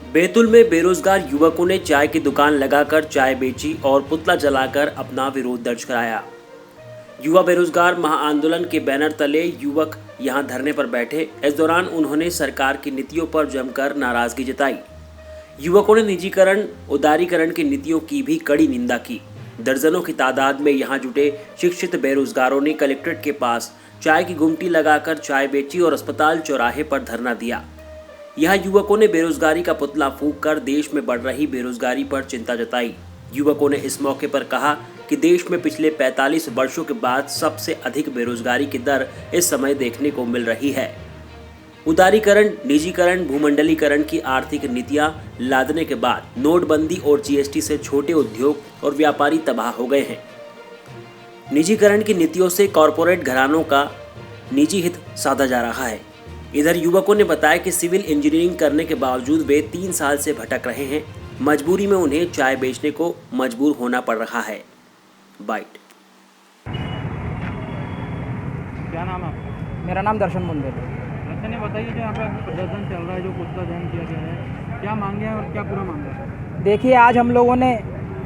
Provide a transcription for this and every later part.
बैतूल में बेरोजगार युवकों ने चाय की दुकान लगाकर चाय बेची और पुतला जलाकर अपना विरोध दर्ज कराया। युवा बेरोजगार महाआंदोलन के बैनर तले युवक यहां धरने पर बैठे। इस दौरान उन्होंने सरकार की नीतियों पर जमकर नाराजगी जताई। युवकों ने निजीकरण, उदारीकरण की नीतियों की भी कड़ी निंदा की। दर्जनों की तादाद में यहां जुटे शिक्षित बेरोजगारों ने कलेक्ट्रेट के पास चाय की गुमटी लगाकर चाय बेची और अस्पताल चौराहे पर धरना दिया। यहाँ युवकों ने बेरोजगारी का पुतला फूंक कर देश में बढ़ रही बेरोजगारी पर चिंता जताई। युवकों ने इस मौके पर कहा कि देश में पिछले 45 वर्षों के बाद सबसे अधिक बेरोजगारी की दर इस समय देखने को मिल रही है। उदारीकरण, निजीकरण, भूमंडलीकरण की आर्थिक नीतियां लादने के बाद नोटबंदी और जीएसटी से छोटे उद्योग और व्यापारी तबाह हो गए हैं। निजीकरण की नीतियों से कॉरपोरेट घरानों का निजी हित साधा जा रहा है। इधर युवकों ने बताया कि सिविल इंजीनियरिंग करने के बावजूद वे 3 साल से भटक रहे हैं। मजबूरी में उन्हें चाय बेचने को मजबूर होना पड़ रहा है। बाइट। क्या नाम है आपका? मेरा नाम दर्शन बुंदेल है। दर्शन, ये बताइए जो यहाँ पे प्रदर्शन चल रहा है, जो पुतला दहन किया गया है, क्या मांगे हैं और क्या पूरा मांगा है? देखिए, आज हम लोगों ने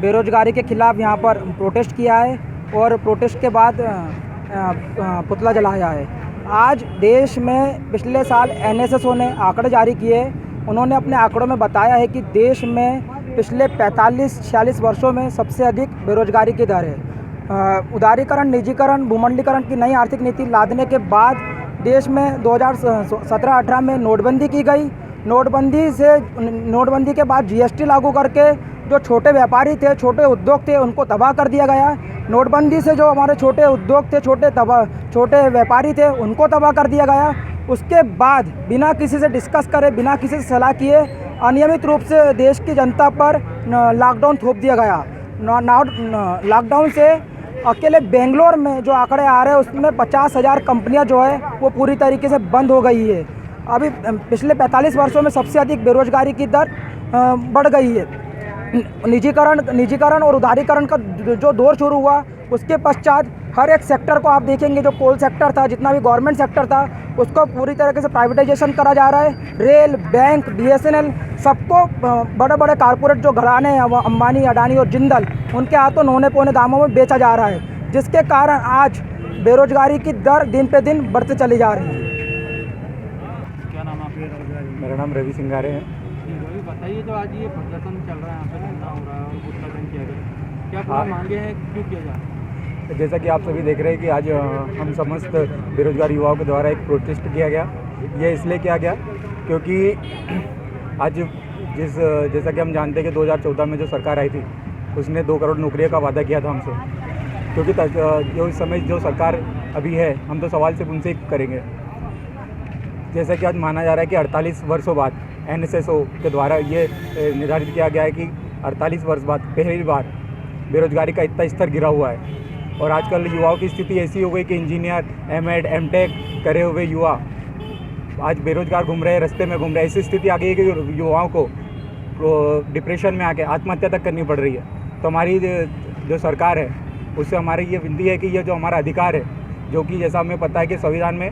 बेरोजगारी के खिलाफ यहाँ पर प्रोटेस्ट किया है और प्रोटेस्ट के बाद पुतला जलाया है। आज देश में पिछले साल एनएसएसओ ने आंकड़े जारी किए। उन्होंने अपने आंकड़ों में बताया है कि देश में पिछले 45-46 वर्षों में सबसे अधिक बेरोजगारी की दर है। उदारीकरण, निजीकरण, भूमंडलीकरण की नई आर्थिक नीति लादने के बाद देश में 2017-18 में नोटबंदी की गई। नोटबंदी के बाद जीएसटी लागू करके जो छोटे व्यापारी थे, छोटे उद्योग थे, उनको तबाह कर दिया गया। नोटबंदी से जो हमारे छोटे उद्योग थे, छोटे व्यापारी थे, उनको तबाह कर दिया गया। उसके बाद बिना किसी से डिस्कस करे, बिना किसी से सलाह किए अनियमित रूप से देश की जनता पर लॉकडाउन थोप दिया गया। लॉकडाउन से अकेले बेंगलोर में जो आंकड़े आ रहे हैं उसमें 50,000 कंपनियां जो है वो पूरी तरीके से बंद हो गई है। अभी पिछले 45 वर्षों में सबसे अधिक बेरोजगारी की दर बढ़ गई है। निजीकरण और उदारीकरण का जो दौर शुरू हुआ उसके पश्चात हर एक सेक्टर को आप देखेंगे, जो कोल सेक्टर था, जितना भी गवर्नमेंट सेक्टर था, उसको पूरी तरीके से प्राइवेटाइजेशन करा जा रहा है। रेल, बैंक, बीएसएनएल, सबको बड़े बड़े कारपोरेट जो घराने हैं, अंबानी, अडानी और जिंदल, उनके हाथों नौने पौने दामों में बेचा जा रहा है, जिसके कारण आज बेरोजगारी की दर दिन पे दिन बढ़ते चली जा रही है। क्या नाम आपका? मेरा नाम रवि सिंगारे है। रवि, बताइए जो आज ये प्रदर्शन चल रहा है, यहाँ पे धरना हो रहा है और पुतला दहन किया गया, क्या पूरा मांगे हैं, क्यों किया जा रहा है? जैसा कि आप सभी देख रहे हैं कि आज हम समस्त बेरोजगार युवाओं के द्वारा एक प्रोटेस्ट किया गया। ये इसलिए किया गया क्योंकि आज जैसा कि हम जानते हैं कि 2014 में जो सरकार आई थी उसने 2 करोड़ नौकरियों का वादा किया था हमसे, क्योंकि जो इस समय जो सरकार अभी है हम तो सवाल सिर्फ उनसे ही करेंगे। जैसा कि आज माना जा रहा है कि 48 वर्षों बाद एनएसएसओ के द्वारा ये निर्धारित किया गया है कि 48 वर्ष बाद पहली बार बेरोजगारी का इतना स्तर गिरा हुआ है। और आजकल युवाओं की स्थिति ऐसी हो गई कि इंजीनियर, एमएड, एमटेक करे हुए युवा आज बेरोजगार घूम रहे हैं, रास्ते में घूम रहे हैं। ऐसी स्थिति आ गई है कि युवाओं को डिप्रेशन में आके आत्महत्या तक करनी पड़ रही है। तो हमारी जो सरकार है उससे हमारी ये विनती है कि ये जो हमारा अधिकार है, जो कि जैसा हमें पता है कि संविधान में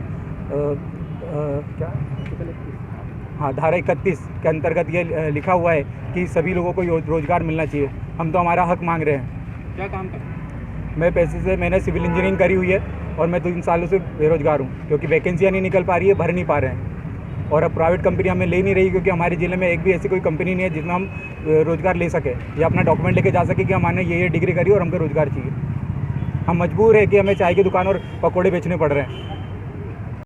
धारा 31 के अंतर्गत ये लिखा हुआ है कि सभी लोगों को रोजगार मिलना चाहिए। हम तो हमारा हक मांग रहे हैं। क्या काम कर? मैंने सिविल इंजीनियरिंग करी हुई है और मैं 3 सालों से बेरोजगार हूँ, क्योंकि वैकेंसियाँ नहीं निकल पा रही है, भर नहीं पा रहे हैं। और अब प्राइवेट कंपनी हमें ले नहीं रही, क्योंकि हमारे ज़िले में एक भी ऐसी कोई कंपनी नहीं है जिसमें हम रोजगार ले सके या अपना डॉक्यूमेंट लेके जा सके कि हमारे ये डिग्री करी और हमको रोजगार चाहिए। हम मजबूर है कि हमें चाय की दुकान और पकौड़े बेचने पड़ रहे हैं।